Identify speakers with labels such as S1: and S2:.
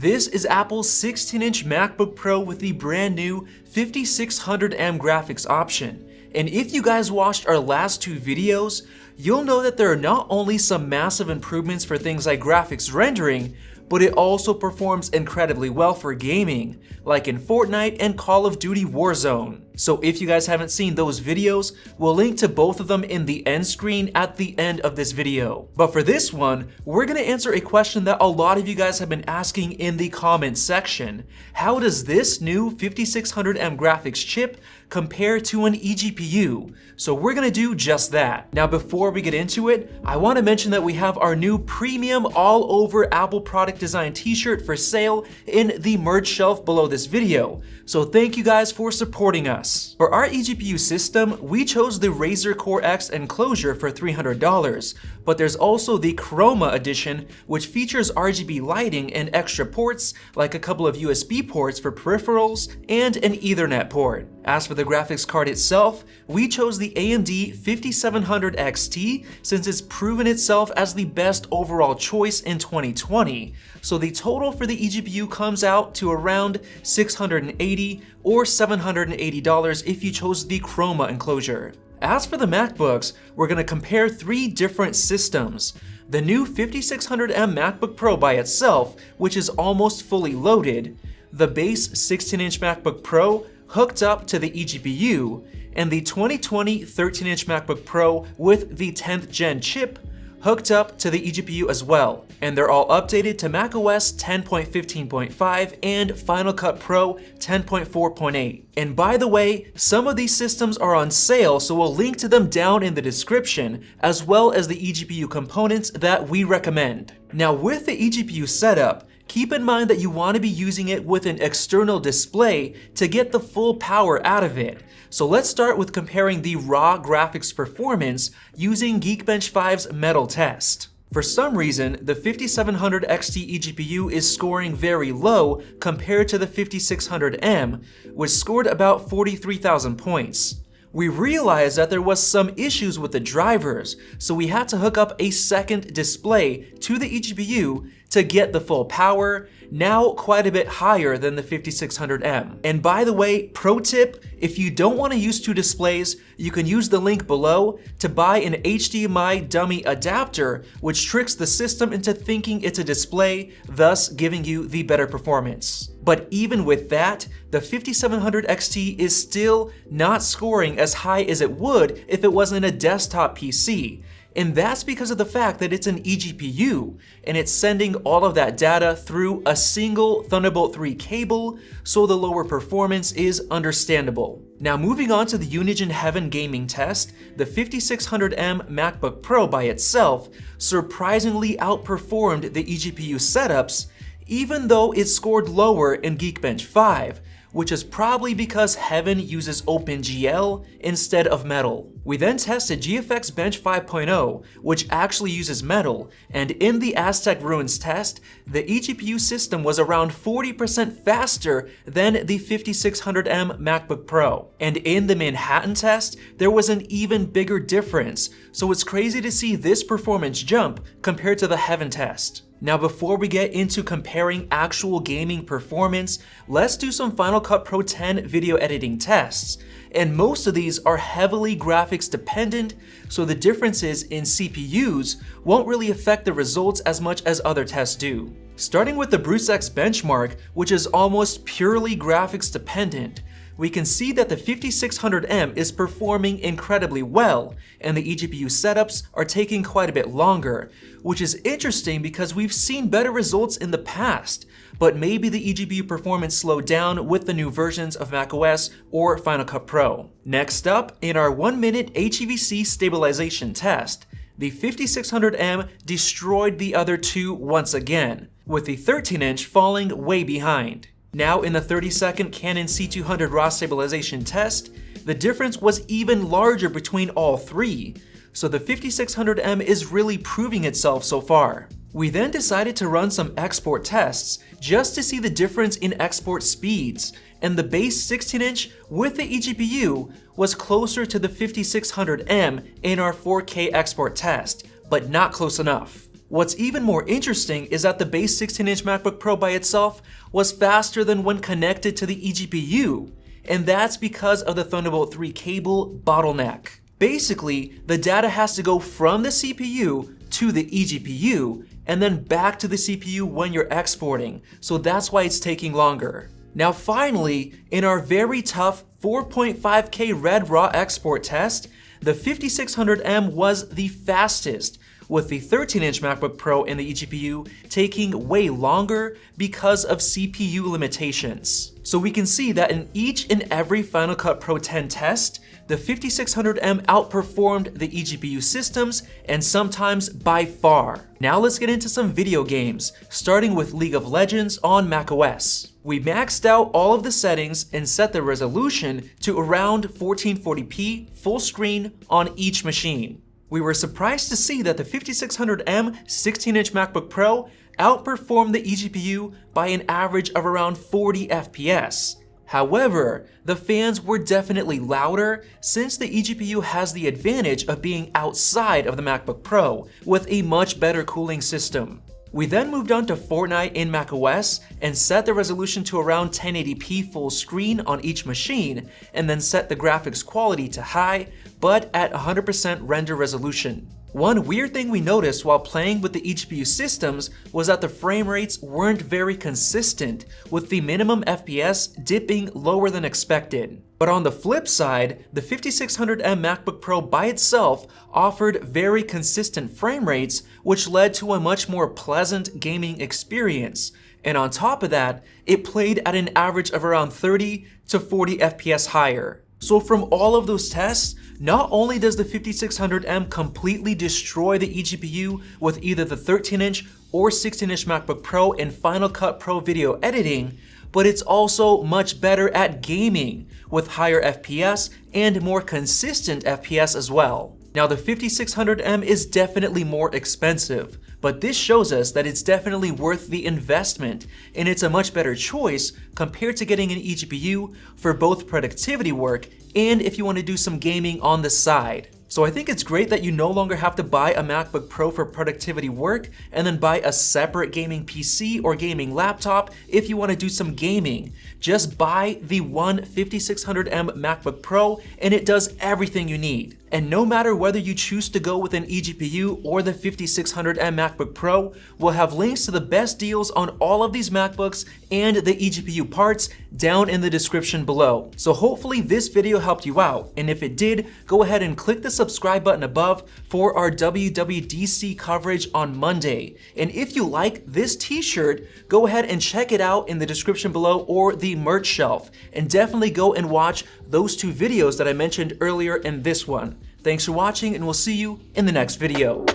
S1: This is Apple's 16-inch MacBook Pro with the brand new 5600M graphics option. And if you guys watched our last two videos, you'll know that there are not only some massive improvements for things like graphics rendering, but it also performs incredibly well for gaming, like in Fortnite and Call of Duty Warzone. So if you guys haven't seen those videos, we'll link to both of them in the end screen at the end of this video. But for this one, we're gonna answer a question that a lot of you guys have been asking in the comments section. How does this new 5600M graphics chip compare to an eGPU? So we're gonna do just that. Now before we get into it, I wanna mention that we have our new premium all over Apple product design t-shirt for sale in the merch shelf below this video. So thank you guys for supporting us. For our eGPU system, we chose the Razer Core X enclosure for $300, but there's also the Chroma edition, which features RGB lighting and extra ports, like a couple of USB ports for peripherals and an Ethernet port. As for the graphics card itself, we chose the AMD 5700 XT since it's proven itself as the best overall choice in 2020. So the total for the eGPU comes out to around $680 or $780 if you chose the Chroma enclosure. As for the MacBooks, we're going to compare three different systems. The new 5600M MacBook Pro by itself, which is almost fully loaded, the base 16-inch MacBook Pro hooked up to the eGPU, and the 2020 13-inch MacBook Pro with the 10th gen chip hooked up to the eGPU as well. And they're all updated to macOS 10.15.5 and Final Cut Pro 10.4.8. And by the way, some of these systems are on sale, so we'll link to them down in the description, as well as the eGPU components that we recommend. Now with the eGPU setup, keep in mind that you want to be using it with an external display to get the full power out of it. So let's start with comparing the raw graphics performance using Geekbench 5's metal test. For some reason, the 5700 XT eGPU is scoring very low compared to the 5600M, which scored about 43,000 points. We realized that there was some issues with the drivers, so we had to hook up a second display to the eGPU to get the full power, now quite a bit higher than the 5600M. And by the way, pro tip, if you don't want to use two displays, you can use the link below to buy an HDMI dummy adapter, which tricks the system into thinking it's a display, thus giving you the better performance. But even with that, the 5700 XT is still not scoring as high as it would if it wasn't a desktop PC. And that's because of the fact that it's an eGPU, and it's sending all of that data through a single Thunderbolt 3 cable, so the lower performance is understandable. Now moving on to the Unigine Heaven gaming test, the 5600M MacBook Pro by itself surprisingly outperformed the eGPU setups, even though it scored lower in Geekbench 5, which is probably because Heaven uses OpenGL instead of Metal. We then tested GFXBench 5.0, which actually uses Metal, and in the Aztec Ruins test, the eGPU system was around 40% faster than the 5600M MacBook Pro. And in the Manhattan test, there was an even bigger difference, so it's crazy to see this performance jump compared to the Heaven test. Now before we get into comparing actual gaming performance, let's do some Final Cut Pro 10 video editing tests. And most of these are heavily graphics dependent, so the differences in CPUs won't really affect the results as much as other tests do. Starting with the Bruce X benchmark, which is almost purely graphics dependent, we can see that the 5600M is performing incredibly well, and the eGPU setups are taking quite a bit longer, which is interesting because we've seen better results in the past, but maybe the eGPU performance slowed down with the new versions of macOS or Final Cut Pro. Next up, in our 1-minute HEVC stabilization test, the 5600M destroyed the other two once again, with the 13-inch falling way behind. Now in the 30-second Canon C200 raw stabilization test, the difference was even larger between all three, so the 5600M is really proving itself so far. We then decided to run some export tests just to see the difference in export speeds, and the base 16-inch with the eGPU was closer to the 5600M in our 4K export test, but not close enough. What's even more interesting is that the base 16-inch MacBook Pro by itself was faster than when connected to the eGPU, and that's because of the Thunderbolt 3 cable bottleneck. Basically, the data has to go from the CPU to the eGPU, and then back to the CPU when you're exporting, so that's why it's taking longer. Now finally, in our very tough 4.5K red raw export test, the 5600M was the fastest, with the 13-inch MacBook Pro and the eGPU taking way longer because of CPU limitations. So we can see that in each and every Final Cut Pro 10 test, the 5600M outperformed the eGPU systems, and sometimes by far. Now let's get into some video games, starting with League of Legends on macOS. We maxed out all of the settings and set the resolution to around 1440p full screen on each machine. We were surprised to see that the 5600M 16-inch MacBook Pro outperformed the eGPU by an average of around 40 FPS. However, the fans were definitely louder since the eGPU has the advantage of being outside of the MacBook Pro with a much better cooling system. We then moved on to Fortnite in macOS and set the resolution to around 1080p full screen on each machine, and then set the graphics quality to high, but at 100% render resolution. One weird thing we noticed while playing with the eGPU systems was that the frame rates weren't very consistent, with the minimum FPS dipping lower than expected. But on the flip side, the 5600M MacBook Pro by itself offered very consistent frame rates, which led to a much more pleasant gaming experience. And on top of that, it played at an average of around 30 to 40 FPS higher. So from all of those tests, not only does the 5600M completely destroy the eGPU with either the 13-inch or 16-inch MacBook Pro in Final Cut Pro video editing, but it's also much better at gaming with higher FPS and more consistent FPS as well. Now the 5600M is definitely more expensive, but this shows us that it's definitely worth the investment, and it's a much better choice compared to getting an eGPU for both productivity work and if you want to do some gaming on the side. So I think it's great that you no longer have to buy a MacBook Pro for productivity work and then buy a separate gaming PC or gaming laptop if you want to do some gaming. Just buy the one 5600M MacBook Pro and it does everything you need. And no matter whether you choose to go with an eGPU or the 5600M MacBook Pro, we'll have links to the best deals on all of these MacBooks and the eGPU parts down in the description below. So hopefully this video helped you out, and if it did, go ahead and click the subscribe button above for our WWDC coverage on Monday. And if you like this t-shirt, go ahead and check it out in the description below or the merch shelf, and definitely go and watch those two videos that I mentioned earlier in this one. Thanks for watching, and we'll see you in the next video.